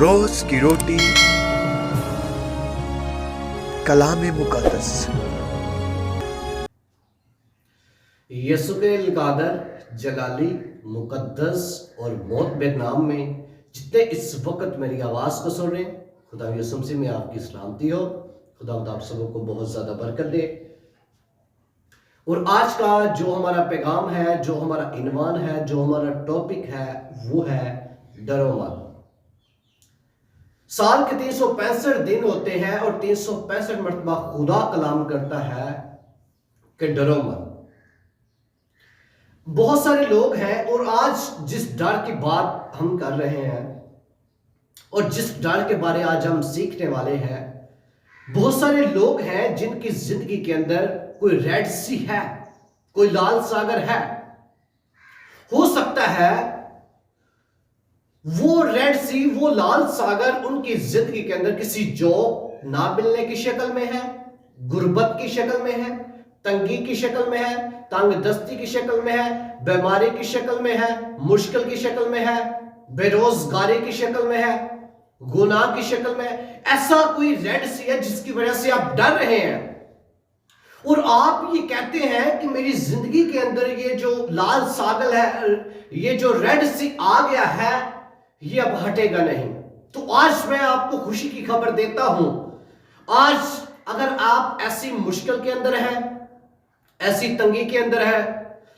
रोज की रोटी कलाम मुकद्दस। यसुकेल कादर जलाली मुकद्दस और मौत बेनाम में जितने इस वक्त मेरी आवाज को सुन रहे हैं, खुदा यीशु मसीह में आपकी सलामती हो। खुदा आप सबों को बहुत ज्यादा बरकत दे। और आज का जो हमारा पैगाम है, जो हमारा इनवान है, जो हमारा टॉपिक है, वो है डरो मत। साल के 365 दिन होते हैं और 365 मरतबा खुदा कलाम करता है कि डरो मत। बहुत सारे लोग हैं और आज जिस डर की बात हम कर रहे हैं और जिस डर के बारे आज हम सीखने वाले हैं, बहुत सारे लोग हैं जिनकी जिंदगी के अंदर कोई रेड सी है, कोई लाल सागर है। हो सकता है वो रेड सी, वो लाल सागर उनकी जिंदगी के अंदर किसी जॉब ना मिलने की शक्ल में है, गुर्बत की शक्ल में है, तंगी की शक्ल में है, तंगदस्ती की शक्ल में है, बीमारी की शक्ल में है, मुश्किल की शक्ल में है, बेरोजगारी की शक्ल में है, गुनाह की शक्ल में है। ऐसा कोई रेड सी है जिसकी वजह से आप डर रहे हैं और आप ये कहते हैं कि मेरी जिंदगी के अंदर ये जो लाल सागर है, ये जो रेड सी आ गया है, ये अब हटेगा नहीं। तो आज मैं आपको खुशी की खबर देता हूं। आज अगर आप ऐसी मुश्किल के अंदर हैं, ऐसी तंगी के अंदर है,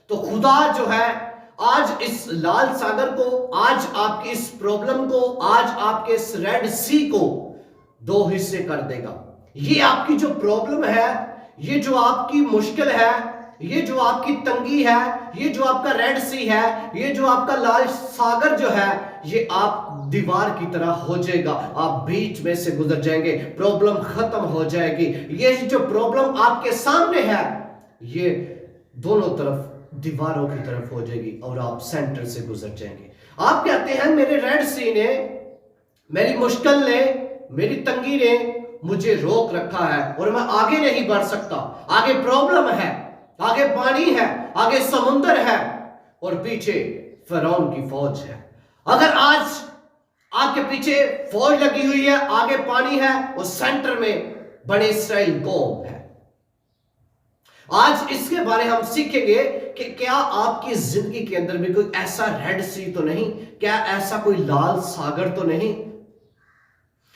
तो खुदा जो है आज इस लाल सागर को, आज आपकी इस प्रॉब्लम को, आज आपके इस रेड सी को दो हिस्से कर देगा। ये आपकी जो प्रॉब्लम है, ये जो आपकी मुश्किल है, ये जो आपकी तंगी है, ये जो आपका रेड सी है, ये जो आपका लाल सागर जो है, ये आप दीवार की तरह हो जाएगा। आप बीच में से गुजर जाएंगे, प्रॉब्लम खत्म हो जाएगी। ये जो प्रॉब्लम आपके सामने है, ये दोनों तरफ दीवारों की तरफ हो जाएगी और आप सेंटर से गुजर जाएंगे। आप कहते हैं मेरे रेड सी ने, मेरी मुश्किल ने, मेरी तंगी ने मुझे रोक रखा है और मैं आगे नहीं बढ़ सकता। आगे प्रॉब्लम है, आगे पानी है, आगे समुंदर है और पीछे फिरौन की फौज है। अगर आज आपके पीछे फौज लगी हुई है, आगे पानी है और सेंटर में बड़े इस्राएल कौम है। आज इसके बारे हम सीखेंगे कि क्या आपकी जिंदगी के अंदर भी कोई ऐसा रेड सी तो नहीं, क्या ऐसा कोई लाल सागर तो नहीं।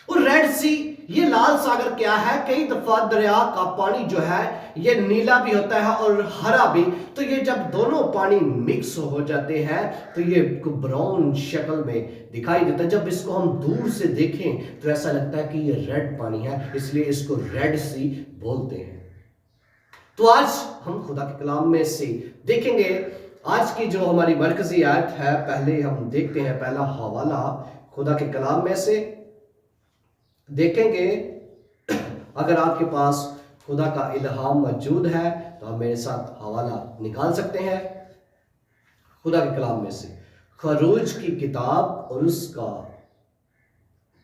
और रेड सी, ये लाल सागर क्या है? कई दफा दरिया का पानी जो है ये नीला भी होता है और हरा भी। तो ये जब दोनों पानी मिक्स हो जाते हैं तो ये ब्राउन शक्ल में दिखाई देता है। जब इसको हम दूर से देखें तो ऐसा लगता है कि ये रेड पानी है, इसलिए इसको रेड सी बोलते हैं। तो आज हम खुदा के कलाम में से देखेंगे आज की जो हमारी मरकजी आयत है। पहले हम देखते हैं पहला हवाला खुदा के कलाम में से देखेंगे। अगर आपके पास खुदा का इल्हाम मौजूद है तो आप मेरे साथ हवाला निकाल सकते हैं खुदा के कलाम में से। खरूज की किताब और उसका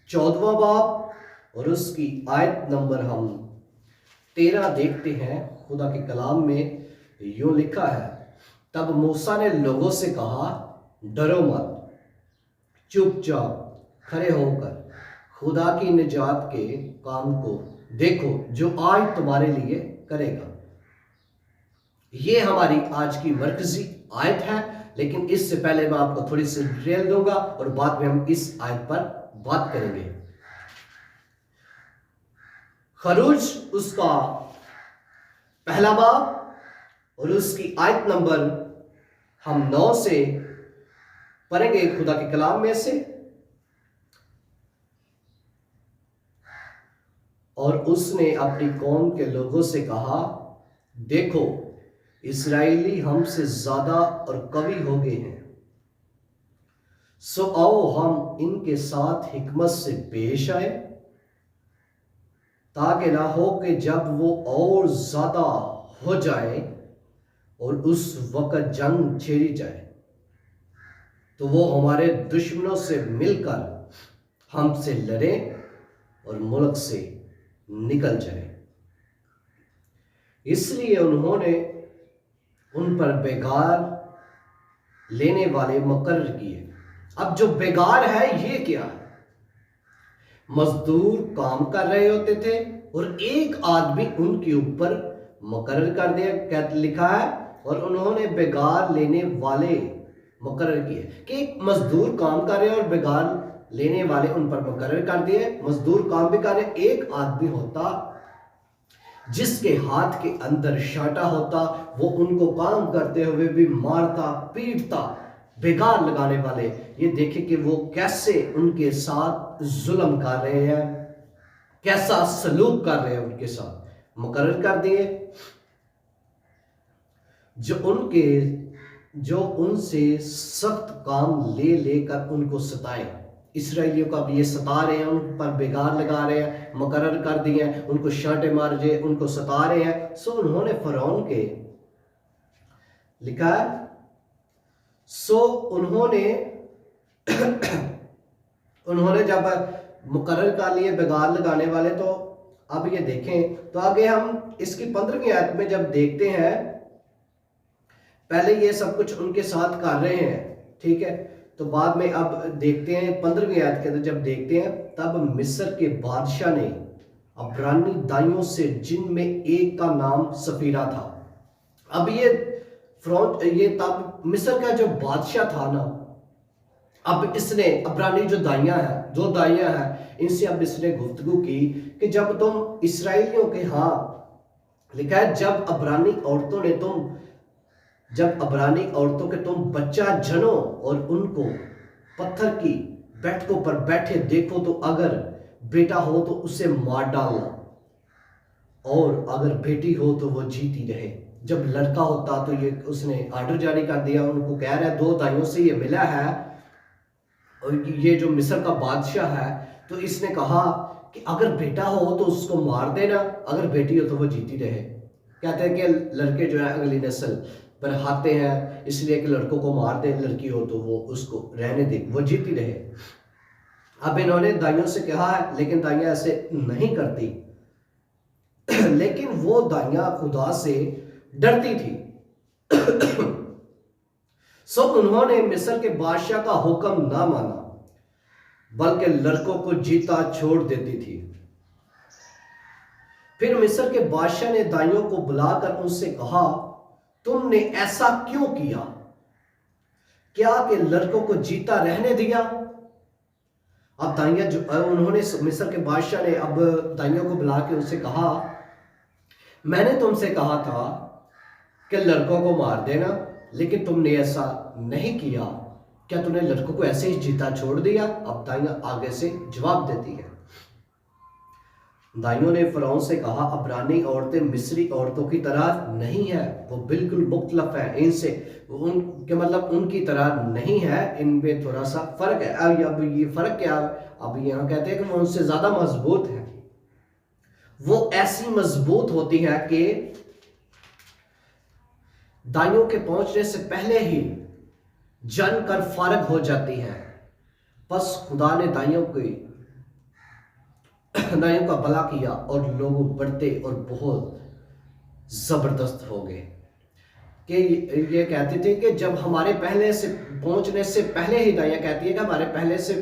14वां बाब और उसकी आयत नंबर हम 13 देखते हैं। खुदा के कलाम में यूं लिखा है, तब मूसा ने लोगों से कहा, डरो मत, चुपचाप खड़े होकर खुदा की निजात के काम को देखो जो आज तुम्हारे लिए करेगा। ये हमारी आज की मरकजी आयत है, लेकिन इससे पहले मैं आपको थोड़ी सी डिटेल दूंगा और बाद में हम इस आयत पर बात करेंगे। खरूज उसका पहला बाब और उसकी आयत नंबर हम 9 से पढ़ेंगे खुदा के कलाम में से। और उसने अपनी कौम के लोगों से कहा, देखो इस्राएली हमसे ज्यादा और कवि हो गए हैं, सो आओ हम इनके साथ हिकमत से पेश आए, ताकि ना हो कि जब वो और ज्यादा हो जाए और उस वक्त जंग छेड़ी जाए तो वो हमारे दुश्मनों से मिलकर हमसे लड़े और मुल्क से निकल जाए। इसलिए उन्होंने उन पर बेगार लेने वाले मुकर्रर किए। अब जो बेगार है ये क्या है? मजदूर काम कर रहे होते थे और एक आदमी उनके ऊपर मुकर्रर कर दिया, क्या लिखा है, और उन्होंने बेगार लेने वाले मुकर्रर किए कि एक मजदूर काम कर रहे हैं और बेगार लेने वाले उन पर मुकर्रर कर दिए। मजदूर काम भी कर रहे, एक आदमी होता जिसके हाथ के अंदर शाटा होता, वो उनको काम करते हुए भी मारता पीटता, बेगार लगाने वाले। ये देखे कि वो कैसे उनके साथ जुल्म कर रहे हैं, कैसा सलूक कर रहे हैं उनके साथ। मुकर्रर कर दिए जो उनसे सख्त काम ले लेकर उनको सताए। इसराइलियों का भी ये सता रहे हैं, उन पर बेगार लगा रहे हैं, मुकर्रर कर दिए हैं, उनको शाटे मार रहे, उनको सता रहे हैं। सो उन्होंने फरौन के लिखा है, सो उन्होंने जब मुकर्रर कर लिए बेगार लगाने वाले, तो अब ये देखें तो आगे हम इसकी 15वीं आयत में जब देखते हैं, पहले ये सब कुछ उनके साथ कर रहे हैं, ठीक है, तो बाद में अब देखते हैं 15वीं आयत के अंदर जब देखते हैं, तब मिस्र के बादशाह ने अब्रानी दाइयों से, जिनमें एक का नाम सफीरा था। अब ये तब मिस्र का जो बादशाह था ना, अब इसने अब्रानी जो दाइयां हैं इनसे अब इसने गुफ्तगू की कि जब तुम इसराइलियों के, हाँ लिखा है, जब अब्रानी औरतों के तुम बच्चा जनो और उनको पत्थर की बैठकों पर बैठे देखो, तो अगर बेटा हो तो उसे मार डालना, और अगर बेटी हो तो वो जीती रहे। जब लड़का होता तो ये उसने आर्डर जारी कर दिया, उनको कह रहा है 2 दाइयों से ये मिला है, और ये जो मिस्र का बादशाह है, तो इसने कहा कि अगर बेटा हो तो उसको मार देना, अगर बेटी हो तो वो जीती रहे। कहते हैं कि लड़के जो है अगली नस्ल पर हाते हैं, इसलिए कि लड़कों को मार दे, लड़की हो तो वो उसको रहने दे, वो जीती रहे। अब इन्होंने दाइयों से कहा है, लेकिन दाइयां ऐसे नहीं करती लेकिन वो दाइयां खुदा से डरती थी सो उन्होंने मिस्र के बादशाह का हुक्म ना माना, बल्कि लड़कों को जीता छोड़ देती थी। फिर मिस्र के बादशाह ने दाइयों को बुलाकर उनसे कहा, तुमने ऐसा क्यों किया? क्या कि लड़कों को जीता रहने दिया? अब दाइयां उन्होंने मिस्र के बादशाह ने अब दाइयों को बुला के उनसे कहा, मैंने तुमसे कहा था कि लड़कों को मार देना, लेकिन तुमने ऐसा नहीं किया। क्या तुमने लड़कों को ऐसे ही जीता छोड़ दिया? अब दाइयां आगे से जवाब देती है। दाइयों ने फरौन से कहा, अब्रानी औरतें मिस्री औरतों की तरह नहीं है, वो बिल्कुल मुख्तलिफ है इनसे, उनके मतलब उनकी तरह नहीं है, इनमें थोड़ा सा फर्क है। अब ये फर्क क्या? अब यहाँ कहते हैं कि वो उनसे ज्यादा मजबूत है। वो ऐसी मजबूत होती है कि दाइयों के पहुंचने से पहले ही जन कर फारग हो जाती है। बस खुदा ने दाइयों का भला किया और लोग बढ़ते और बहुत जबरदस्त हो गए। कि ये कहते थे कि जब हमारे पहले से पहुंचने से पहले ही, दाइयां कहती है कि हमारे पहले से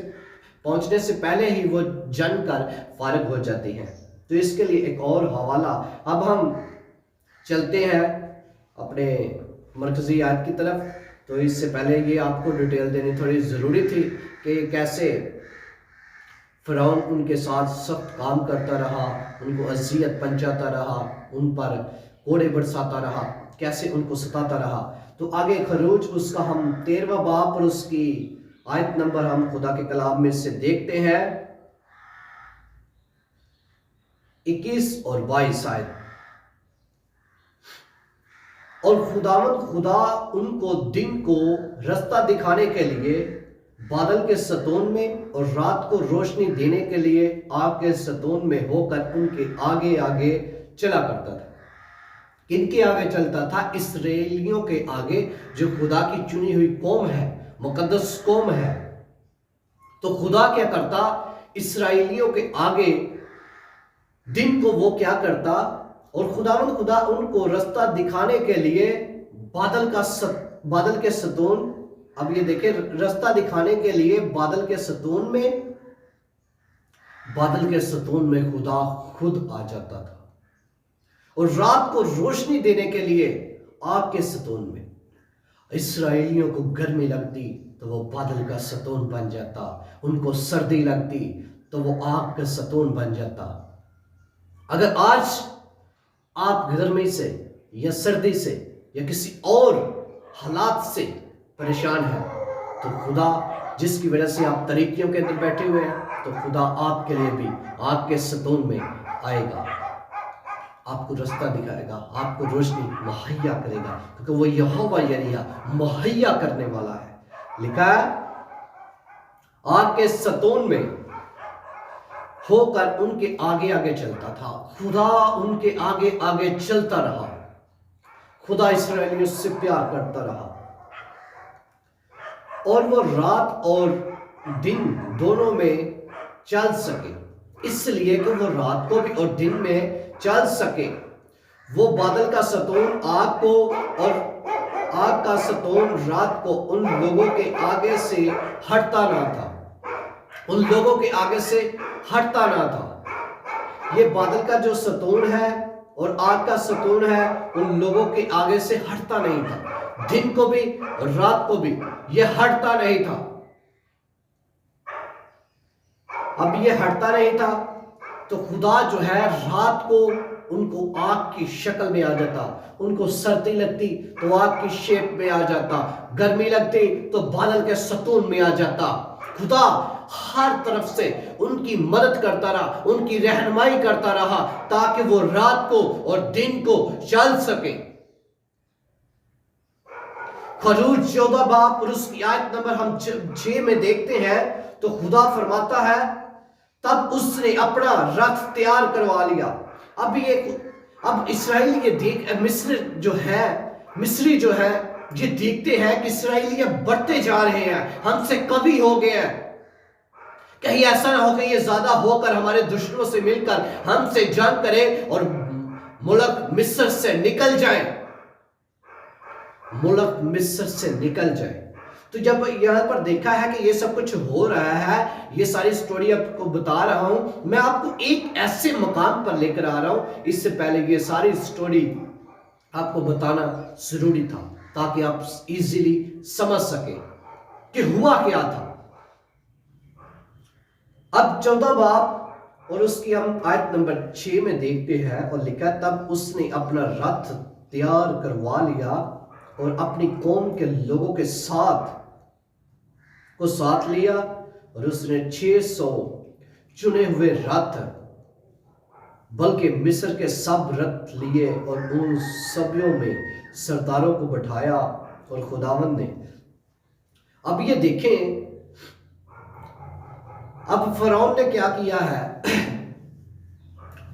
पहुंचने से पहले ही वो जन कर फारग हो जाती हैं। तो इसके लिए एक और हवाला, अब हम चलते हैं अपने मरकजी आयत की तरफ। तो इससे पहले ये आपको डिटेल देनी थोड़ी ज़रूरी थी कि कैसे फ़िरौन उनके साथ सख्त काम करता रहा, उनको अजियत पहुंचाता रहा, उन पर कोड़े बरसाता रहा, कैसे उनको सताता रहा। तो आगे खरूज उसका हम 13वां बाब और उसकी आयत नंबर हम खुदा के कलाम में से देखते हैं 21 और 22 आयत। और खुदा उनको दिन को रास्ता दिखाने के लिए बादल के सतून में और रात को रोशनी देने के लिए आग के सतून में होकर उनके आगे आगे चला करता था। किनके आगे चलता था? इसराइलियों के आगे, जो खुदा की चुनी हुई कौम है, मुकद्दस कौम है। तो खुदा क्या करता? इसराइलियों के आगे दिन को वो क्या करता? और खुदा उनको रास्ता दिखाने के लिए बादल के सतून, अब ये देखें, रास्ता दिखाने के लिए बादल के सतून में बादल के सतून में खुदा खुद आ जाता था, और रात को रोशनी देने के लिए आग के सतून में इस्राएलियों को गर्मी लगती तो वो बादल का सतून बन जाता, उनको सर्दी लगती तो वो आग का सतून बन जाता। अगर आज आप गर्मी से या सर्दी से या किसी और हालात से परेशान हैं, तो खुदा जिसकी वजह से आप तरीकियों के अंदर बैठे हुए हैं, तो खुदा आपके लिए भी आग के सतून में आएगा, आपको रास्ता दिखाएगा, आपको रोशनी मुहैया करेगा, क्योंकि वो यहोवा यरीहा मुहैया करने वाला है। लिखा है आग के सतून में होकर उनके आगे आगे चलता था। खुदा उनके आगे आगे चलता रहा, खुदा इस्राएलियों से प्यार करता रहा, और वो रात और दिन दोनों में चल सके, इसलिए कि वो रात को भी और दिन में चल सके। वो बादल का सतून आग को और आग का सतून रात को उन लोगों के आगे से हटता ना था, उन लोगों के आगे से हटता ना था। ये बादल का जो सतून है और आग का सतून है, उन लोगों के आगे से हटता नहीं था, दिन को भी और रात को भी ये हटता नहीं था। अब ये हटता नहीं था तो खुदा जो है रात को उनको आग की शक्ल में आ जाता, उनको सर्दी लगती तो आग की शेप में आ जाता, गर्मी लगती तो बादल के सतून में आ जाता। खुदा हर तरफ से उनकी मदद करता रहा, उनकी रहनुमाई करता रहा, ताकि वो रात को और दिन को चल सके। खरूज 14 बाब और उसकी आयत नंबर हम 6 में देखते हैं, तो खुदा फरमाता है तब उसने अपना रथ तैयार करवा लिया। अब इस्राएली ये देख मिस्री जो है ये देखते हैं कि इस्राएली बढ़ते जा रहे हैं, हमसे कभी हो गए हैं, कहीं ऐसा ना हो कि ये ज्यादा होकर हमारे दुश्मनों से मिलकर हमसे जंग करे और मुल्क मिस्र से निकल जाए, मुल्क मिस्र से निकल जाए। तो जब यहां पर देखा है कि ये सब कुछ हो रहा है, ये सारी स्टोरी आपको बता रहा हूं, मैं आपको एक ऐसे मकाम पर लेकर आ रहा हूं। इससे पहले ये सारी स्टोरी आपको बताना जरूरी था, ताकि आप इजीली समझ सके कि हुआ क्या था। अब 14 बाब और उसकी हम आयत नंबर 6 में देखते हैं, और लिखा तब उसने अपना रथ तैयार करवा लिया और अपनी कौम के लोगों के साथ लिया, और उसने 600 चुने हुए रथ बल्कि मिस्र के सब रथ लिए, और उन सभ्यों में सरदारों को बैठाया। और खुदावंद ने, अब ये देखें, अब फरौन ने क्या किया है,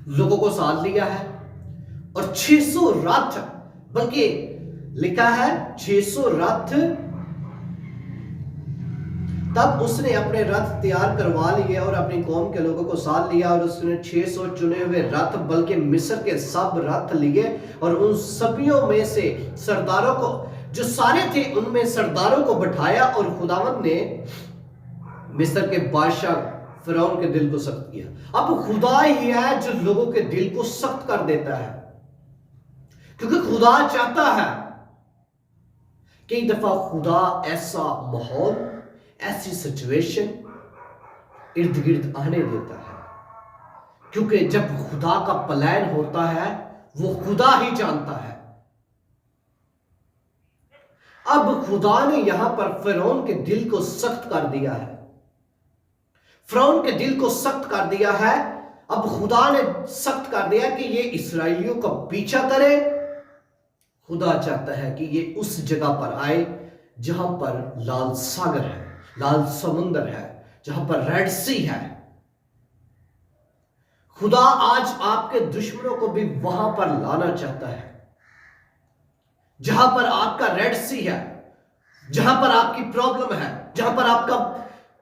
लोगों को साथ लिया है और 600 रथ, बल्कि लिखा है 600 रथ, तब उसने अपने रथ तैयार करवा लिए और अपनी कौम के लोगों को साथ लिया, और उसने 600 चुने हुए रथ बल्कि मिस्र के सब रथ लिए, और उन सभियों में से सरदारों को, जो सारे थे उनमें सरदारों को बैठाया। और खुदावंद ने मिस्र के बादशाह फिरौन के दिल को सख्त किया। अब खुदा ही है जो लोगों के दिल को सख्त कर देता है, क्योंकि खुदा चाहता है, कई दफा खुदा ऐसा माहौल, ऐसी सिचुएशन इर्द गिर्द आने देता है, क्योंकि जब खुदा का प्लान होता है वो खुदा ही जानता है। अब खुदा ने यहां पर फिरौन के दिल को सख्त कर दिया है, फिरौन के दिल को सख्त कर दिया है। अब खुदा ने सख्त कर दिया कि ये इस्राएलियों का पीछा करे। खुदा चाहता है कि ये उस जगह पर आए जहां पर लाल सागर है, लाल समुंदर है, जहां पर रेड सी है। खुदा आज आपके दुश्मनों को भी वहां पर लाना चाहता है, जहां पर आपका रेड सी है, जहां पर आपकी प्रॉब्लम है, जहां पर आपका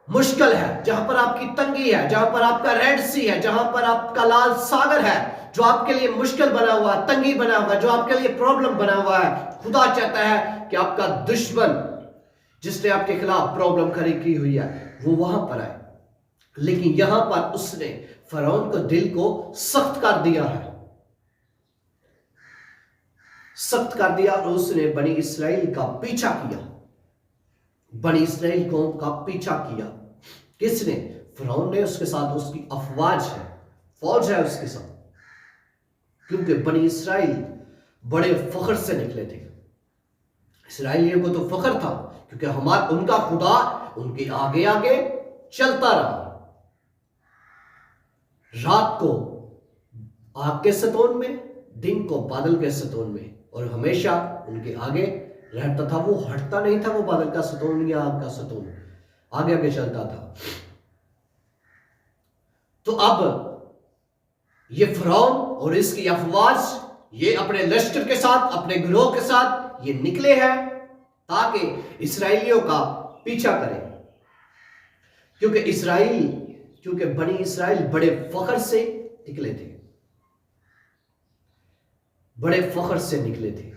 मुश्किल है, जहां पर आपकी तंगी है, जहां पर आपका रेड सी है, जहां पर आपका लाल सागर है, जो आपके लिए मुश्किल बना हुआ है, तंगी बना हुआ है, जो आपके लिए प्रॉब्लम बना हुआ है। खुदा चाहता है कि आपका दुश्मन जिसने आपके खिलाफ प्रॉब्लम खड़ी की हुई है वो वहां पर आए। लेकिन यहां पर उसने फरौन को दिल को सख्त कर दिया है, सख्त कर दिया, और उसने बनी इसराइल का पीछा किया, बनी इसराइल कौम का पीछा किया। किसने? फरौन ने, उसके साथ उसकी अफवाज है, फौज है उसके साथ, क्योंकि बनी इसराइल बड़े फख्र से निकले थे। इसराइलियों को तो फख्र था क्योंकि उनका खुदा उनके आगे आगे चलता रहा, रात को आग के सतोन में, दिन को बादल के सतोन में, और हमेशा उनके आगे रहता था। वो हटता नहीं था, वो बादल का सतोन या आग का सतोन, आगे आगे चलता था। तो अब ये फरौन और इसकी अफवाज, ये अपने लश्कर के साथ, अपने गिरोह के साथ ये निकले हैं ताकि इसराइलियों का पीछा करें, क्योंकि बनी इसराइल बड़े फख्र से निकले थे, बड़े फख्र से निकले थे।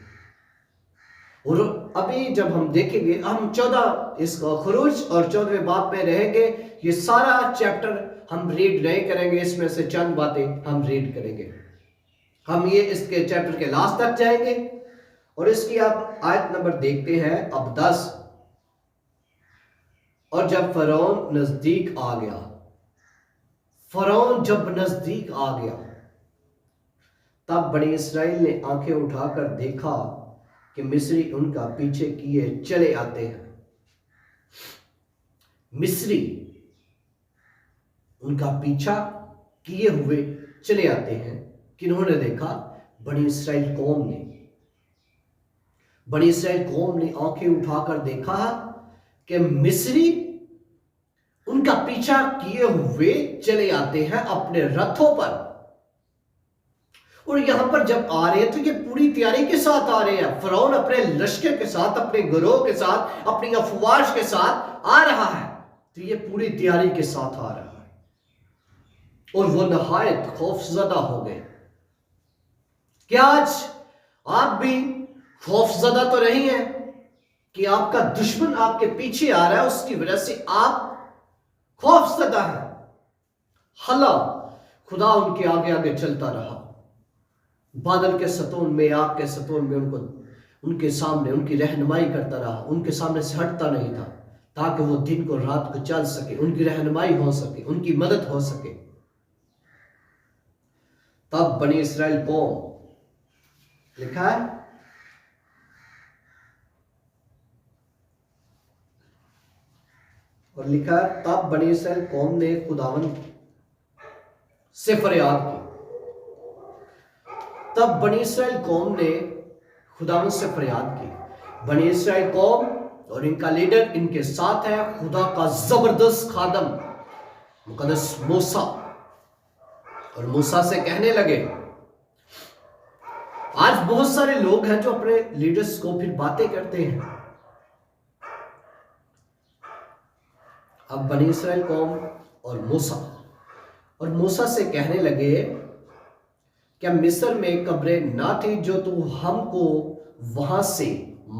और अभी जब हम देखेंगे, हम 14 इस खुरूज और 14वें बाब में रहेंगे, ये सारा चैप्टर हम रीड नहीं करेंगे, इसमें से चंद बातें हम रीड करेंगे। हम ये इसके चैप्टर के लास्ट तक जाएंगे, और इसकी आप आयत नंबर देखते हैं अब 10। और जब फरौन नजदीक आ गया, फरौन जब नजदीक आ गया, तब बनी इसराइल ने आंखें उठाकर देखा कि मिस्री उनका पीछे किए चले आते हैं। मिस्री उनका पीछा किए हुए चले आते हैं। किन्होंने देखा? बनी इसराइल कौम ने। बनी इसराइल कौम ने आंखें उठाकर देखा कि मिस्री उनका पीछा किए हुए चले आते हैं अपने रथों पर। और यहां पर जब आ रहे हैं तो ये पूरी तैयारी के साथ आ रहे हैं। फरौन अपने लश्कर के साथ, अपने गिरोह के साथ, अपनी अफवाज के साथ आ रहा है, तो ये पूरी तैयारी के साथ आ रहा है। और वो नहायत खौफजदा हो गए। क्या आज आप भी खौफजदा तो नहीं है कि आपका दुश्मन आपके पीछे आ रहा है, उसकी वजह से आप खौफजदा है? हला खुदा उनके आगे आगे चलता रहा, बादल के सतून में, आग के सतून में उनके सामने उनकी रहनुमाई करता रहा, उनके सामने से हटता नहीं था, ताकि वो दिन को रात को चल सके, उनकी रहनुमाई हो सके, उनकी मदद हो सके। तब बनी इसराइल कौम, लिखा है, और लिखा है, तब बनी इसराइल कौम ने खुदावन से फरियाद की। तब बनी इसराइल कौम ने खुदावन से फरियाद की। बनी इसराइल कौम और इनका लीडर इनके साथ है, खुदा का जबरदस्त खादम मुकद्दस मूसा। और मूसा से कहने लगे, आज बहुत सारे लोग हैं जो अपने लीडर्स को फिर बातें करते हैं। अब बनी इसराइल कौम और मूसा से कहने लगे, क्या मिस्र में कब्रें ना थी जो तू हमको वहां से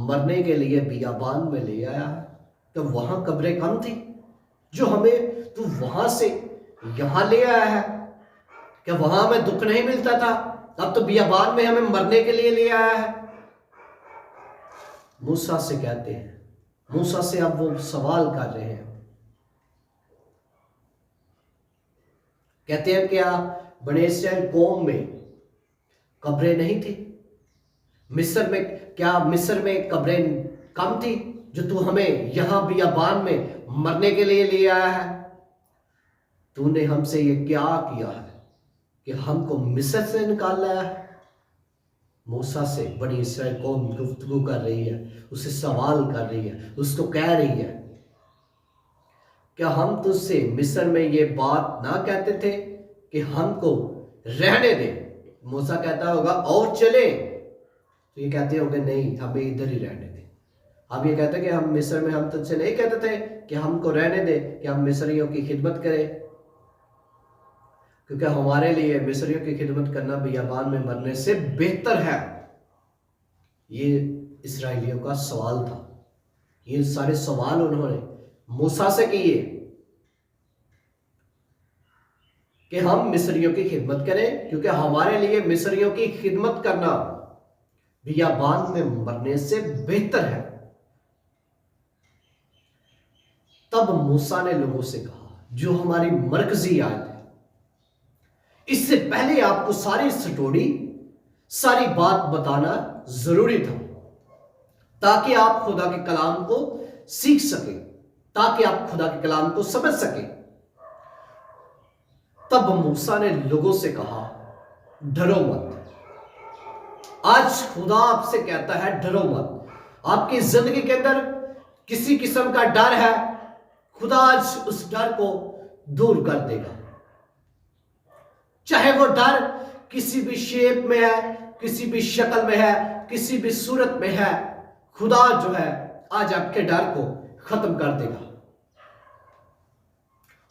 मरने के लिए बियाबान में ले आया है? तो वहां कब्रें कम थी जो हमें तू वहां से यहां ले आया है? क्या वहां हमें दुख नहीं मिलता था? अब तो बियाबान में हमें मरने के लिए ले आया है। मूसा से कहते हैं, मूसा से अब वो सवाल कर रहे हैं, कहते हैं, क्या बने इसराइल कौम में कब्रें नहीं थी? क्या मिस्र में कब्रें कम थी जो तू हमें यहां बियाबान में मरने के लिए ले आया है? तूने हमसे ये क्या किया है कि हमको मिस्र से निकाल लाया है? मूसा से बनी इसराइल कौम गुफ्तगू कर रही है, उसे सवाल कर रही है, उसको कह रही है, क्या हम तुझसे मिस्र में ये बात ना कहते थे कि हमको रहने दे? मूसा कहता होगा और चले, तो ये कहते होंगे नहीं, हमें इधर ही रहने दे। अब ये कहते कि हम मिस्र में, हम तुझसे नहीं कहते थे कि हमको रहने दे, कि हम मिस्रियों की खिदमत करें, क्योंकि हमारे लिए मिस्रियों की खिदमत करना बियाबान में मरने से बेहतर है। ये इस्राएलियों का सवाल था। ये सारे सवाल उन्होंने मूसा से किए। कि हम मिस्रियों की खिदमत करें, क्योंकि हमारे लिए मिस्रियों की खिदमत करना बियाबान में मरने से बेहतर है। तब मूसा ने लोगों से कहा, जो हमारी मरकजी आयत है, इससे पहले आपको सारी स्टोरी, सारी बात बताना जरूरी था, ताकि आप खुदा के कलाम को सीख सके, ताकि आप खुदा के कलाम को समझ सके। तब मूसा ने लोगों से कहा, डरो मत। आज खुदा आपसे कहता है, डरो मत। आपकी जिंदगी के अंदर किसी किस्म का डर है, खुदा आज उस डर को दूर कर देगा। चाहे वो डर किसी भी शेप में है, किसी भी शक्ल में है, किसी भी सूरत में है, खुदा जो है आज आपके डर को खत्म कर देगा।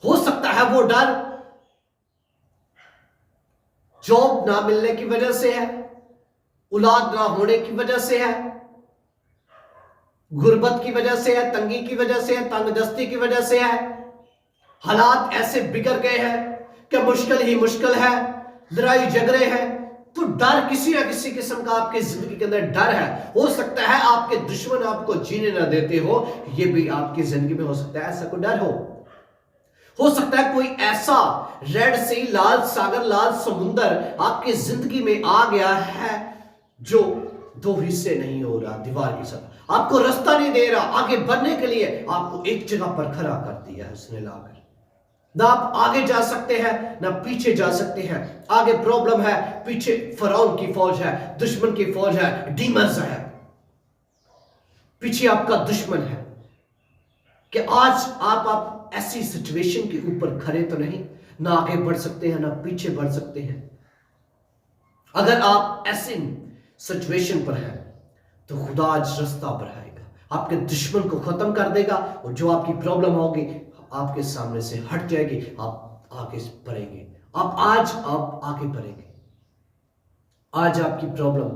हो सकता है वो डर जॉब ना मिलने की वजह से है, औलाद ना होने की वजह से है, गुर्बत की वजह से है, तंगी की वजह से है, तंगदस्ती की वजह से है। हालात ऐसे बिगड़ गए हैं कि मुश्किल ही मुश्किल है, लड़ाई झगड़े हैं। तो डर किसी ना किसी किस्म का आपके जिंदगी के अंदर डर है। हो सकता है आपके दुश्मन आपको जीने ना देते हो, यह भी आपकी जिंदगी में हो सकता है, ऐसा कोई डर हो सकता है कोई ऐसा रेड सी, लाल सागर, लाल समुंदर आपकी जिंदगी में आ गया है जो दो हिस्से नहीं हो रहा, दीवार की तरह आपको रास्ता नहीं दे रहा आगे बढ़ने के लिए, आपको एक जगह पर खड़ा कर दिया है उसने लाकर। ना आप आगे जा सकते हैं ना पीछे जा सकते हैं। आगे प्रॉब्लम है, पीछे फरौन की फौज है, दुश्मन की फौज है, डीमंस है। पीछे आपका दुश्मन है कि आज आप ऐसी सिचुएशन के ऊपर खड़े तो नहीं, ना आगे बढ़ सकते हैं ना पीछे बढ़ सकते हैं। अगर आप ऐसे सिचुएशन पर हैं तो खुदा आज रास्ता बढ़ाएगा, आपके दुश्मन को खत्म कर देगा, और जो आपकी प्रॉब्लम होगी आपके सामने से हट जाएगी, आप आगे बढ़ेंगे। आप आगे बढ़ेंगे। आज आपकी प्रॉब्लम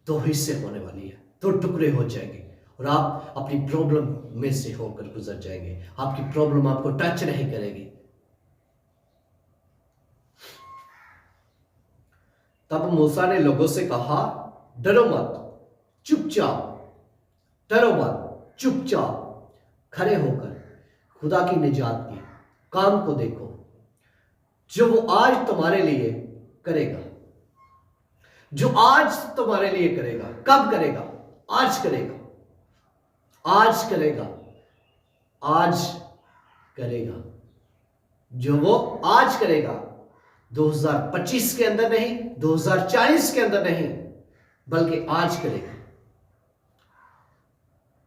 दो हिस्से होने वाली है, दो टुकड़े हो जाएंगे, और आप अपनी प्रॉब्लम में से होकर गुजर जाएंगे। आपकी प्रॉब्लम आपको टच नहीं करेगी। तब मूसा ने लोगों से कहा, डरो मत, चुपचाप, डरो मत, चुपचाप खड़े होकर खुदा की निजात के काम को देखो, जो वो आज तुम्हारे लिए करेगा। जो आज तुम्हारे लिए करेगा। कब करेगा? आज करेगा, आज करेगा, आज करेगा। जो वो आज करेगा, 2025 के अंदर नहीं, 2040 के अंदर नहीं, बल्कि आज करेगा।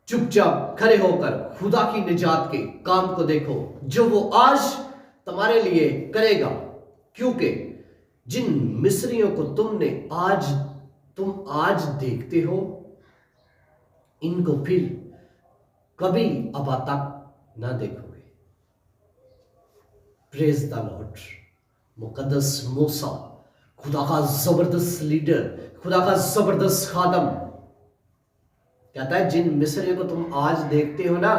चुपचाप खड़े होकर खुदा की निजात के काम को देखो, जो वो आज तुम्हारे लिए करेगा। क्योंकि जिन मिस्रियों को तुम आज देखते हो, इनको फिर कभी अब तक ना देखोगे। Praise the Lord. मुकद्दस मूसा, खुदा का जबरदस्त लीडर, खुदा का जबरदस्त खादम, कहता है जिन मिस्रियों को तुम आज देखते हो ना,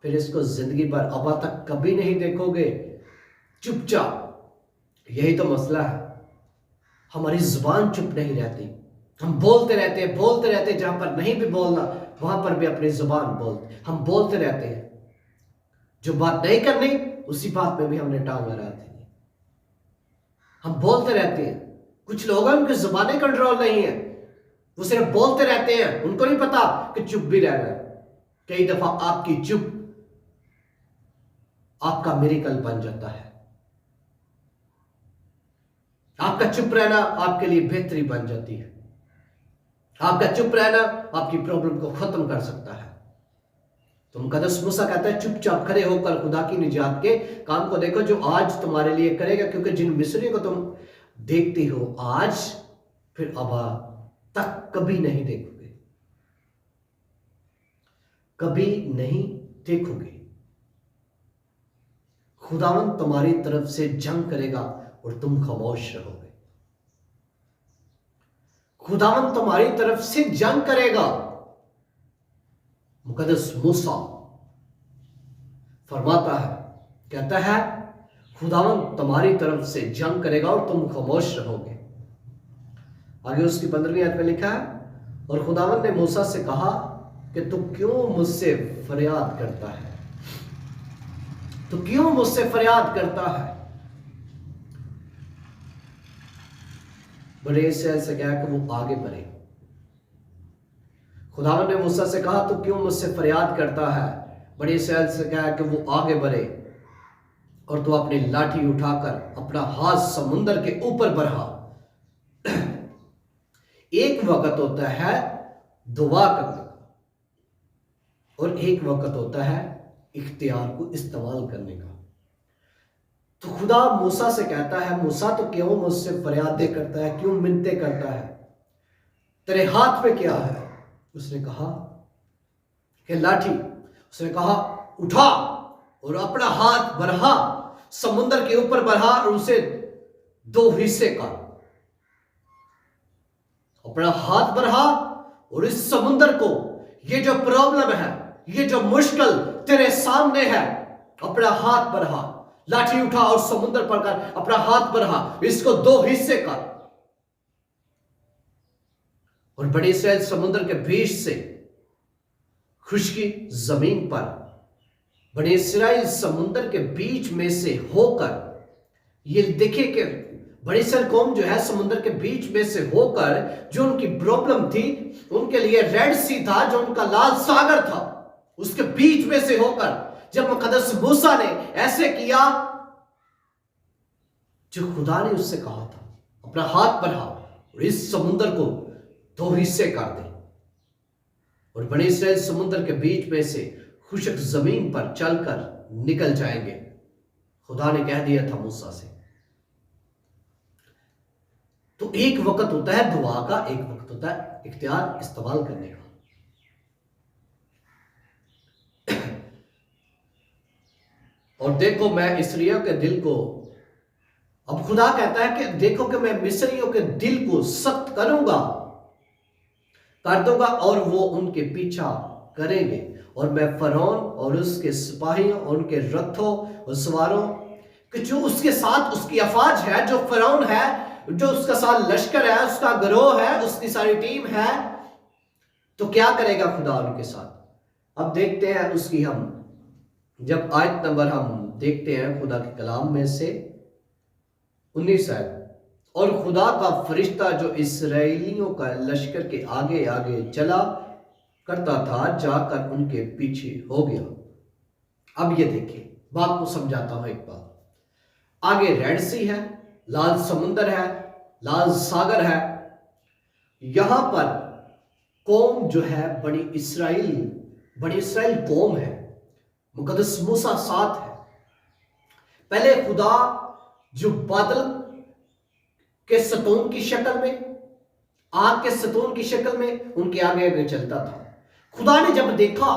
फिर इसको जिंदगी भर अब तक कभी नहीं देखोगे। चुपचाप। यही तो मसला है, हमारी जुबान चुप नहीं रहती, हम बोलते रहते, जहां पर नहीं भी बोलना वहां पर भी अपनी जुबान बोलते, हम बोलते रहते हैं। जो बात नहीं करनी उसी बात में भी हमने टांग लगा दी। हम बोलते रहते हैं। कुछ लोग हैं उनकी जुबानी कंट्रोल नहीं है, वो सिर्फ बोलते रहते हैं, उनको नहीं पता कि चुप भी रहना है। कई दफा आपकी चुप आपका मिरेकल बन जाता है। आपका चुप रहना आपके लिए बेहतरी बन जाती है। आपका चुप रहना आपकी प्रॉब्लम को खत्म कर सकता है। तो मुकद्दस मूसा कहता है, चुपचाप खड़े होकर खुदा की निजात के काम को देखो, जो आज तुम्हारे लिए करेगा। क्योंकि जिन मिस्रियों को तुम देखते हो आज, फिर अब तक कभी नहीं देखोगे, कभी नहीं देखोगे। खुदावंद तुम्हारी तरफ से जंग करेगा और तुम खामोश रहोगे। खुदावंद तुम्हारी तरफ से जंग करेगा। मुकद्दस मूसा फरमाता है, कहता है खुदावन तुम्हारी तरफ से जंग करेगा और तुम खामोश रहोगे। आगे उसकी 15वीं आयत में लिखा है, और खुदावन ने मूसा से कहा कि तू क्यों मुझसे फरियाद करता है, तू क्यों मुझसे फरियाद करता है। बड़े इसराइल से कहा कि वो आगे बढ़े। खुदावन ने मूसा से कहा तू क्यों मुझसे फरियाद करता है। बड़े इसराइल से कहा कि वो आगे बढ़े और तू अपनी लाठी उठाकर अपना हाथ समुंदर के ऊपर बढ़ा। एक वक्त होता है दुआ करने का और एक वक्त होता है इख्तियार को इस्तेमाल करने का। तो खुदा मूसा से कहता है, मूसा तो क्यों मुझसे फरियादें करता है, क्यों मिन्नतें करता है, तेरे हाथ में क्या है। उसने कहा कि लाठी। उसने कहा उठा और अपना हाथ बढ़ा, समुद्र के ऊपर बढ़ा और उसे 2 हिस्से कर। अपना हाथ बढ़ा और इस समुद्र को, ये जो प्रॉब्लम है, ये जो मुश्किल तेरे सामने है, अपना हाथ बढ़ा, लाठी उठा और समुद्र पर कर, अपना हाथ बढ़ा, इसको 2 हिस्से कर। और बड़े इसराइल समुद्र के बीच से खुशकी जमीन पर, बड़े इसराइल समुद्र के बीच में से होकर, ये देखे कि बड़ी इसराइल कौम जो है समुद्र के बीच में से होकर, जो उनकी प्रॉब्लम थी, उनके लिए रेड सी था, जो उनका लाल सागर था, उसके बीच में से होकर जब मुकद्दस मूसा ने ऐसे किया जो खुदा ने उससे कहा था, अपना हाथ बढ़ा और इस समुद्र को 2 हिस्से कर दे, और बड़े इसराइल समुद्र के बीच में से खुशक जमीन पर चलकर निकल जाएंगे। खुदा ने कह दिया था मूसा से। तो एक वक्त होता है दुआ का, एक वक्त होता है इख्तियार इस्तेमाल करने का। और देखो मैं इसराइलियों के दिल को, अब खुदा कहता है कि देखो कि मैं मिस्रियों के दिल को सख्त करूंगा, कर दूंगा और वो उनके पीछा करेंगे, और मैं फरौन और उसके सिपाहियों और उनके रथों और सवारों कि जो उसके साथ उसकी अफवाज है, जो फरौन है, जो उसका साथ लश्कर है, उसका गिरोह है, उसकी सारी टीम है, तो क्या करेगा खुदा उनके साथ। अब देखते हैं उसकी, हम जब आयत नंबर हम देखते हैं खुदा के कलाम में से 19 आयत, और खुदा का फरिश्ता जो इसराइलियों का लश्कर के आगे आगे चला करता था, जाकर उनके पीछे हो गया। अब ये देखिए, बात को समझाता हूं एक बात। आगे रेड सी है, लाल समुंदर है, लाल सागर है। यहां पर कौम जो है बड़ी इसराइल कौम है, मुकद्दस मूसा साथ है। पहले खुदा जो बादल के सतून की शक्ल में, आग के सतून की शक्ल में उनके आगे आगे चलता था। खुदा ने जब देखा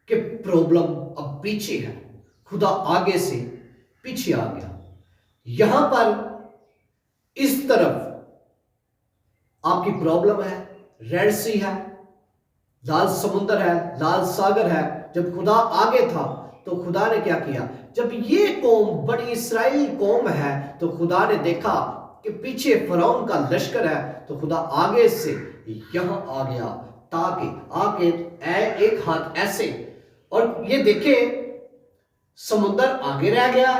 कि प्रॉब्लम अब पीछे है, खुदा आगे से पीछे आ गया। यहां पर इस तरफ आपकी प्रॉब्लम है, रेड सी है, लाल समुद्र है, लाल सागर है। जब खुदा आगे था तो खुदा ने क्या किया, जब ये कौम बड़ी इसराइल कौम है तो खुदा ने देखा कि पीछे फरौन का लश्कर है, तो खुदा आगे से यहां आ गया, ताकि आगे एक हाथ ऐसे, और ये देखे समुद्र आगे रह गया,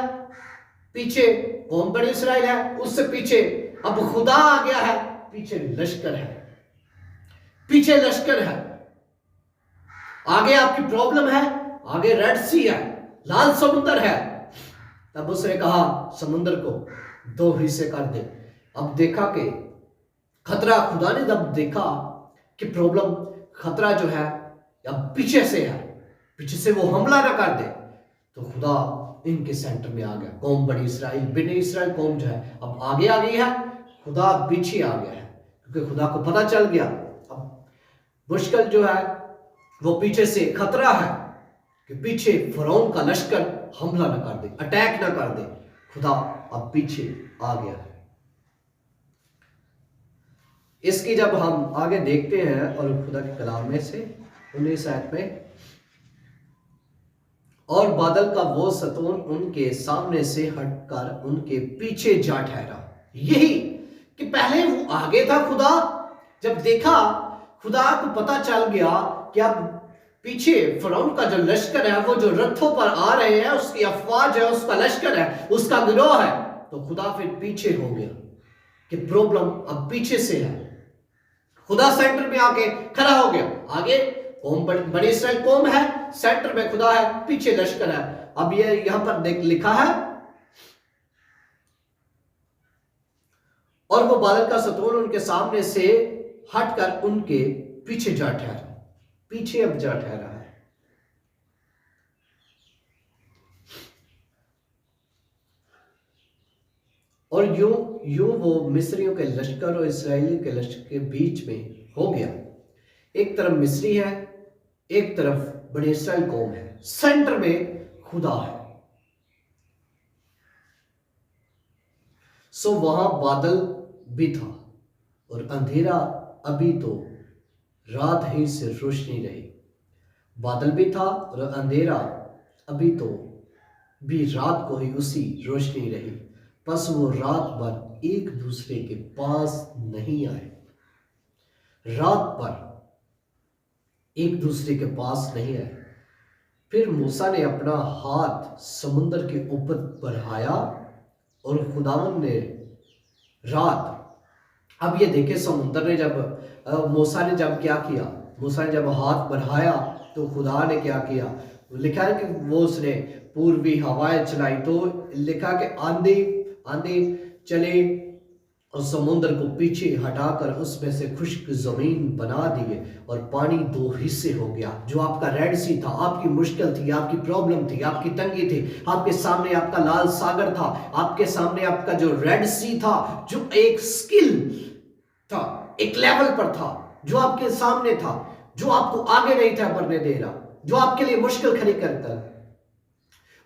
पीछे कौम बड़ी इसराइल है, उससे पीछे अब खुदा आ गया है, पीछे लश्कर है, पीछे लश्कर है। आगे आपकी प्रॉब्लम है, आगे रेड सी है, लाल समुद्र है। तब उसने कहा समुद्र को 2 हिस्से कर दे। अब देखा कि खतरा, खुदा ने जब देखा कि प्रॉब्लम, खतरा जो है अब पीछे से है, पीछे से वो हमला ना कर दे, तो खुदा इनके सेंटर में आ गया। कौम बड़ी इसराइल, बिनी इसराइल कौम जो है अब आगे आ गई है, खुदा पीछे आ गया है, क्योंकि खुदा को पता चल गया अब मुश्किल जो है वो पीछे से, खतरा है कि पीछे फरौन का लश्कर हमला न कर दे, अटैक न कर दे। खुदा अब पीछे आ गया है। इसकी जब हम आगे देखते हैं और खुदा के कलाम में से 19 आयत में, और बादल का वो सतून उनके सामने से हटकर उनके पीछे जा ठहरा। यही कि पहले वो आगे था, खुदा जब देखा, खुदा को पता चल गया कि अब पीछे फिरौन का जो लश्कर है, वो जो रथों पर आ रहे हैं, उसकी अफवाज है, उसका लश्कर है, उसका गिरोह है, तो खुदा फिर पीछे हो गया कि प्रॉब्लम अब पीछे से है। खुदा सेंटर में आके खड़ा हो गया। आगे कौम बनी इस्राएल कौम है, सेंटर में खुदा है, पीछे लश्कर है। अब ये यहां पर देख लिखा है, और वो बादल का सतून उनके सामने से हटकर उनके पीछे जा ठहरा। पीछे अब जा ठहरा है। और यूं वो मिस्रियों के लश्कर और इस्राएलियों के लश्कर के बीच में हो गया। एक तरफ मिस्री है, एक तरफ बड़ी इस्राएल कौम है, सेंटर में खुदा है। सो वहां बादल भी था और अंधेरा अभी तो रात ही से रोशनी रही। बादल भी था और अंधेरा अभी तो भी रात को ही उसी रोशनी रही। बस वो रात भर एक दूसरे के पास नहीं आए। रात भर एक दूसरे के पास नहीं आए। फिर मूसा ने अपना हाथ समुद्र के ऊपर बढ़ाया और खुदावन ने रात, अब ये देखे समुद्र ने जब मूसा ने जब क्या किया, मूसा ने जब हाथ बढ़ाया तो खुदा ने क्या किया, लिखा है कि वो उसने पूर्वी हवाएं चलाई। तो लिखा कि आंधी चले और समुद्र को पीछे हटाकर उसमें से खुश्क जमीन बना दिए और पानी दो हिस्से हो गया। जो आपका रेड सी था, आपकी मुश्किल थी, आपकी प्रॉब्लम थी, आपकी तंगी थी, आपके सामने आपका लाल सागर था, आपके सामने आपका जो रेड सी था, जो एक स्किल था, एक लेवल पर था, जो आपके सामने था, जो आपको आगे नहीं था बढ़ने दे रहा, जो आपके लिए मुश्किल खड़ी करता।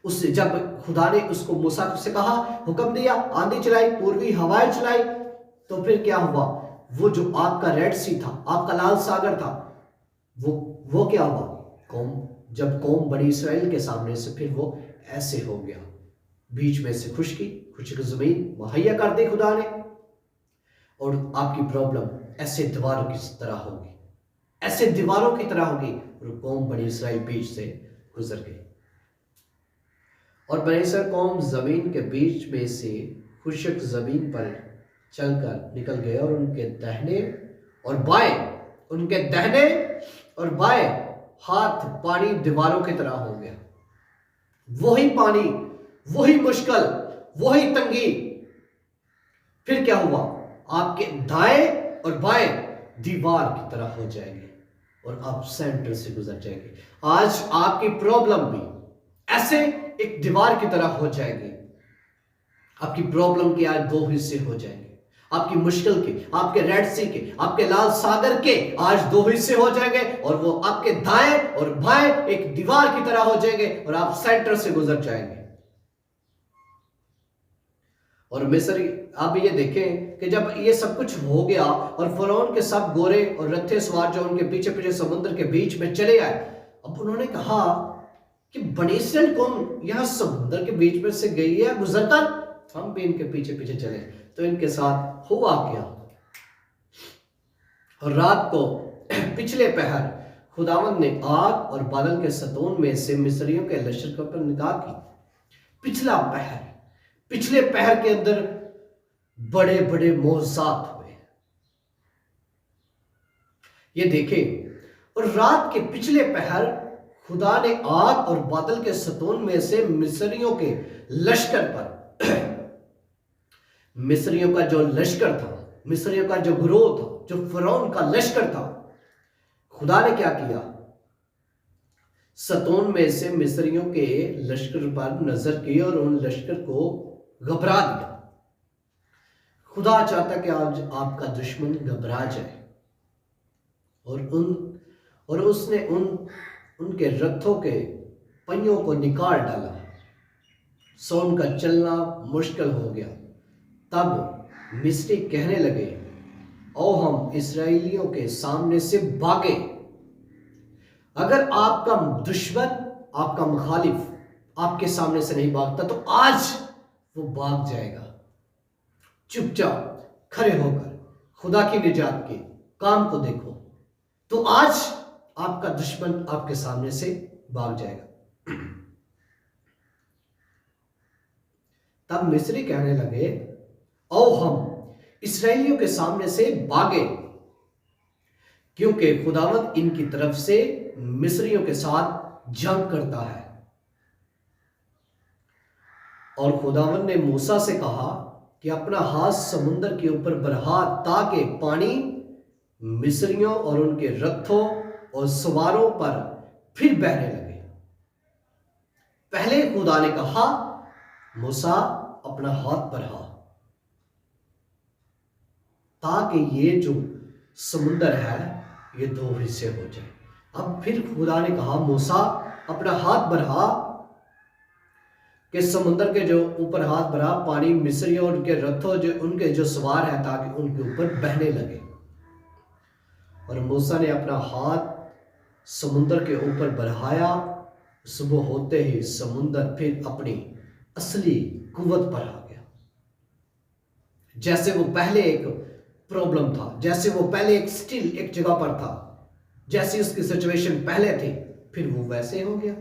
उससे जब खुदा ने उसको मूसा से कहा, हुक्म दिया, आंधी चलाई, पूर्वी हवाएं चलाई, तो फिर क्या हुआ, वो जो आपका रेड सी था, आपका लाल सागर था, वो क्या हुआ, जब कौम बड़ी इस्राएल के सामने से फिर वो ऐसे हो गया। बीच में से खुश्क जमीन मुहैया कर दी खुदा ने, और आपकी प्रॉब्लम ऐसे दीवारों की तरह होगी, ऐसे दीवारों की तरह होगी, और कौम बड़ी इस्राएल बीच से गुजर गई। और बनी इस्राएल कौम जमीन के बीच में से खुश्क जमीन पर चलकर निकल गए, और उनके दाहिने और बाएं हाथ पानी दीवारों की तरह हो गया। वही पानी, वही मुश्किल, वही तंगी। फिर क्या हुआ, आपके दाएं और बाएं दीवार की तरह हो जाएंगे और आप सेंटर से गुजर जाएंगे। आज आपकी प्रॉब्लम भी ऐसे एक दीवार की तरह हो जाएगी। आपकी प्रॉब्लम के आज दो हिस्से हो जाएंगे। आपकी मुश्किल के, आपके रेड सी के, आपके लाल सागर के आज दो हिस्से हो जाएंगे, और वो आपके दाएं और बाएं एक दीवार की तरह हो जाएंगे और आप सेंटर से गुजर जाएंगे। और मिस्र, आप ये देखें कि जब ये सब कुछ हो गया और फिरौन के सब गोरे और रथे सवार जो उनके पीछे पीछे समुद्र के बीच में चले आए, अब उन्होंने कहा कि बनी इस्राएल कौम यहां समुद्र के बीच में से गई है गुजरकर, हम भी इनके पीछे पीछे चले। तो इनके साथ हुआ क्या, और रात को पिछले पहर खुदावंद ने आग और बादल के सतून में से मिस्रियों के लश्कर पर निगाह की। पिछले पहर के अंदर बड़े बड़े मौजज़ात हुए, ये देखें। और रात के पिछले पहर खुदा ने आग और बादल के सतून में से मिस्रियों के लश्कर पर, मिस्रियों का जो लश्कर था, मिस्रियों का जो गिरोह था, जो फिरौन का लश्कर था, खुदा ने क्या किया, सतून में से मिस्रियों के लश्कर पर नजर की और उन लश्कर को घबरा दिया। खुदा चाहता कि आज आपका दुश्मन घबरा जाए, और उसने उनके रथों के पहियों को निकाल डाला, सो उनका चलना मुश्किल हो गया। तब मिस्री कहने लगे, ओ हम इस्राएलियों के सामने से भागे। अगर आपका दुश्मन, आपका मुखालिफ आपके सामने से नहीं भागता, तो आज वो भाग जाएगा। चुपचाप खड़े होकर खुदा की निजात के काम को देखो, तो आज आपका दुश्मन आपके सामने से भाग जाएगा। तब मिस्री कहने लगे, आओ हम इस्राएलियों के सामने से भागे, क्योंकि खुदावंद इनकी तरफ से मिस्रियों के साथ जंग करता है। और खुदावंद ने मूसा से कहा कि अपना हाथ समुद्र के ऊपर बढ़ा, ताकि पानी मिस्रियों और उनके रथों और सवारों पर फिर बहने लगे। पहले खुदा ने कहा, मूसा अपना हाथ बढ़ा, ताकि ये जो समुद्र है ये दो हिस्से हो जाए। अब फिर खुदा ने कहा, मूसा अपना हाथ बढ़ा, कि समुद्र के जो ऊपर हाथ बढ़ा, पानी मिस्रियों और उनके रथों जो उनके जो सवार है, ताकि उनके ऊपर बहने लगे। और मूसा ने अपना हाथ समुद्र के ऊपर बढ़ाया। सुबह होते ही समुद्र फिर अपनी असली कुव्वत पर आ गया। जैसे वो पहले एक प्रॉब्लम था, जैसे वो पहले एक स्टिल एक जगह पर था, जैसी उसकी सिचुएशन पहले थी, फिर वो वैसे हो गया।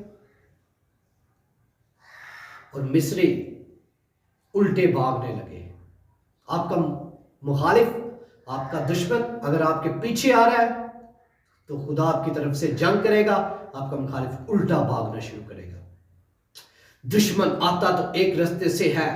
और मिस्री उल्टे भागने लगे। आपका मुखालिफ, आपका दुश्मन अगर आपके पीछे आ रहा है, तो खुदा आपकी तरफ से जंग करेगा, आपका मुखालिफ उल्टा भागना शुरू करेगा। दुश्मन आता तो एक रास्ते से है,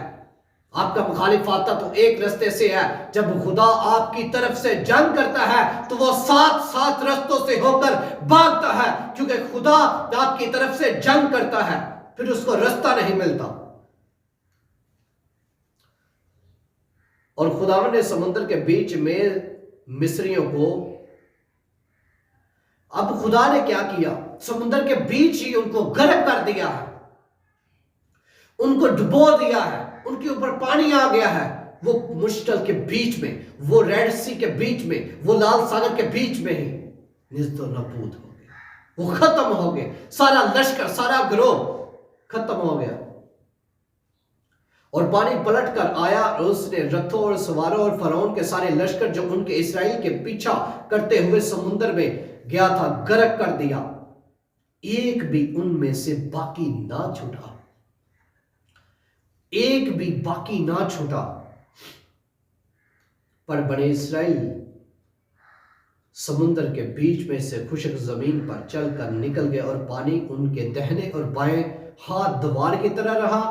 आपका मुखालिफ आता तो एक रास्ते से है। जब खुदा आपकी तरफ से जंग करता है, तो वो 7 रास्तों से होकर भागता है, क्योंकि खुदा आपकी तरफ से जंग करता है, फिर उसको रास्ता नहीं मिलता। और खुदावन ने समुद्र के बीच में मिस्रियों को, अब खुदा ने क्या किया, समुद्र के बीच ही उनको गर्क कर दिया है, उनको डुबो दिया है, उनके ऊपर पानी आ गया है। वो मुश्किल के बीच में, वो रेड सी के बीच में, वो लाल सागर के बीच में ही निस्तो नबूद हो गए, वो खत्म हो गए। सारा लश्कर, सारा गिरोह खत्म हो गया। और पानी पलट कर आया और उसने रथों और सवारों और फरौन के सारे लश्कर जो उनके इस्राएल के पीछा करते हुए समुद्र में गया था, गर्क कर दिया। एक भी उनमें से बाकी ना छूटा, एक भी बाकी ना छूटा। पर बने इस्राएल समुद्र के बीच में से खुशक जमीन पर चलकर निकल गए, और पानी उनके दाहिने और बाएं हाथ दीवार की तरह रहा।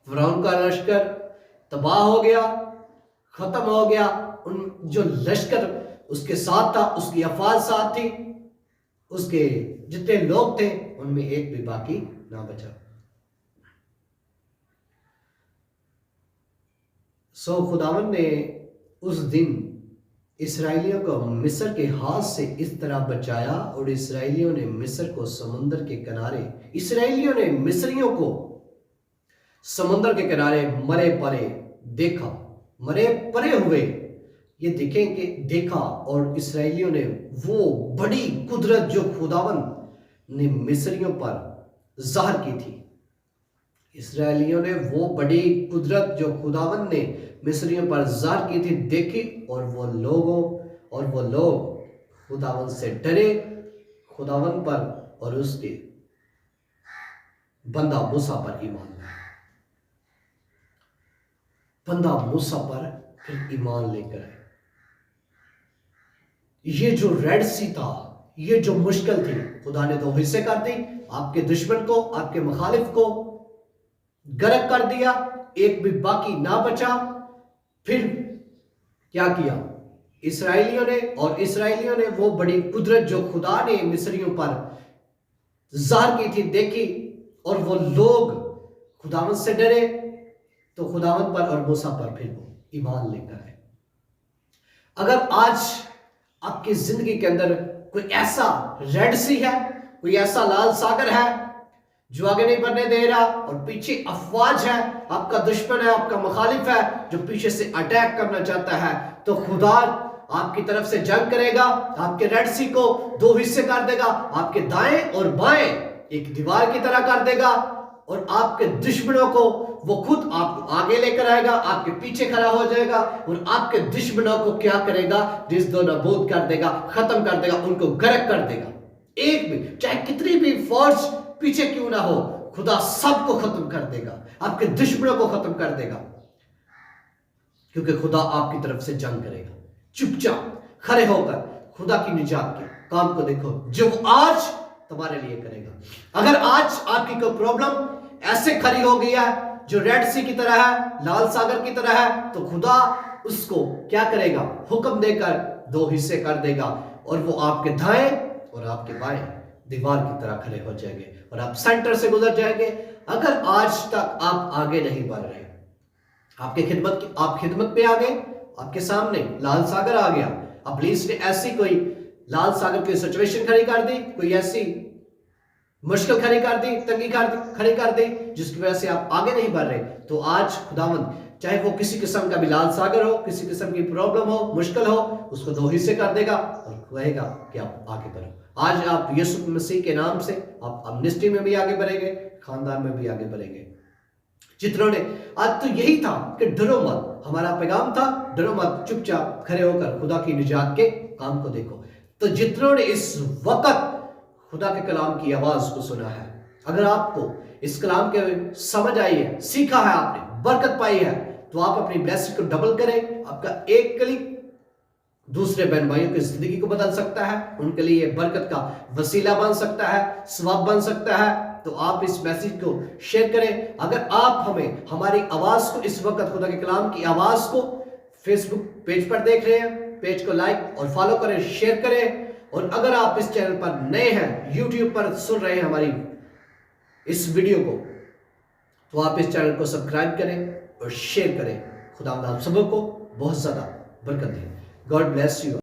फिरौन का लश्कर तबाह हो गया, खत्म हो गया। उन जो लश्कर उसके साथ था, उसकी अफवाज साथ थी, उसके जितने लोग थे, उनमें एक भी बाकी ना बचा। सो खुदावन ने उस दिन इसराइलियों को मिस्र के हाथ से इस तरह बचाया, और इसराइलियों ने मिस्र को समुद्र के किनारे, इसराइलियों ने मिस्रियों को समुद्र के किनारे मरे पड़े देखा, मरे पड़े हुए ये देखेंगे देखा। और इसराइलियों ने वो बड़ी कुदरत जो खुदावन ने मिस्रियों पर जाहिर की थी, इसराइलियों ने वो बड़ी कुदरत जो खुदावन ने मिस्रियों पर जाहिर की थी देखी, और वो लोग खुदावन से डरे, खुदावन पर और उसके बंदा मूसा पर ईमान लाया। बंदा मूसा पर फिर ईमान लेकर आए। ये जो रेड सी था, ये जो मुश्किल थी, खुदा ने दो हिस्से कर दी, आपके दुश्मन को, आपके मुखालिफ को गर्क कर दिया, एक भी बाकी ना बचा। फिर क्या किया इसराइलियों ने वो बड़ी कुदरत जो खुदा ने मिस्रियों पर जाहिर की थी देखी, और वो लोग खुदावंत से डरे, तो खुदावंत पर और मूसा पर फिर वो ईमान लेकर आए। अगर आज आपकी जिंदगी के अंदर कोई ऐसा रेड सी है, कोई ऐसा लाल सागर है जो आगे नहीं बढ़ने दे रहा, और पीछे अफवाज है, आपका दुश्मन है, आपका मुखालिफ है जो पीछे से अटैक करना चाहता है, तो खुदा आपकी तरफ से जंग करेगा, आपके रेड सी को दो हिस्से कर देगा, आपके दाएं और बाएं एक दीवार की तरह कर देगा, और आपके दुश्मनों को वो खुद आपको आगे लेकर आएगा, आपके पीछे खड़ा हो जाएगा और आपके दुश्मनों को क्या करेगा, जिस दो नाबूद कर देगा, खत्म कर देगा, उनको गर्क कर देगा। एक भी, चाहे कितनी भी फौज पीछे क्यों ना हो, खुदा सबको खत्म कर देगा, आपके दुश्मनों को खत्म कर देगा, क्योंकि खुदा आपकी तरफ से जंग करेगा। चुपचाप खड़े होकर खुदा की निजात के काम को देखो जो वो आज तुम्हारे लिए करेगा। अगर आज आपकी कोई प्रॉब्लम ऐसे खड़ी हो गई है जो रेड सी की तरह है, लाल सागर की तरह है, तो खुदा उसको क्या करेगा, हुक्म देकर दो हिस्से कर देगा और वो आपके दाएं और आपके बाएं दीवार की तरह खड़े हो जाएंगे और आप सेंटर से गुजर जाएंगे। अगर आज तक आप आगे नहीं बढ़ रहे, आप खिदमत पे आ गए, आपके सामने लाल सागर आ गया, अब पुलिस ने ऐसी कोई लाल सागर की सिचुएशन खड़ी कर दी, कोई ऐसी मुश्किल खड़ी कर दी, तंगी खड़ी कर दी जिसकी वजह से आप आगे नहीं बढ़ रहे, तो आज खुदावंद चाहे वो किसी किस्म का भी लाल सागर हो, किसी किस्म की प्रॉब्लम हो, मुश्किल हो, उसको दो हिस्से कर देगा और कहेगा कि आप आगे बढ़ो। आज आप यीशु मसीह के नाम से आप अमनिस्टी में भी आगे बढ़ेंगे, खानदान में भी आगे बढ़ेंगे। जितनों ने आज तो यही था कि डरो मत, हमारा पैगाम था डरो मत, चुपचाप खड़े होकर खुदा की निजात के काम को देखो। तो जितनों ने इस वक्त खुदा के कलाम की आवाज को सुना है, अगर आपको इस कलाम के समझ आई है, सीखा है, आपने बरकत पाई है, तो आप अपनी ब्लेसिंग को डबल करें। आपका एक क्लिक दूसरे बहन भाइयों की जिंदगी को बदल सकता है, उनके लिए बरकत का वसीला बन सकता है, सवाब बन सकता है। तो आप इस मैसेज को शेयर करें। अगर आप हमें हमारी आवाज को इस वक्त खुदा के कलाम की आवाज को फेसबुक पेज पर देख रहे हैं, पेज को लाइक और फॉलो करें, शेयर करें। और अगर आप इस चैनल पर नए हैं, यूट्यूब पर सुन रहे हैं हमारी इस वीडियो को, तो आप इस चैनल को सब्सक्राइब करें और शेयर करें। खुदा आप सबको बहुत ज्यादा बरकत दे। God bless you.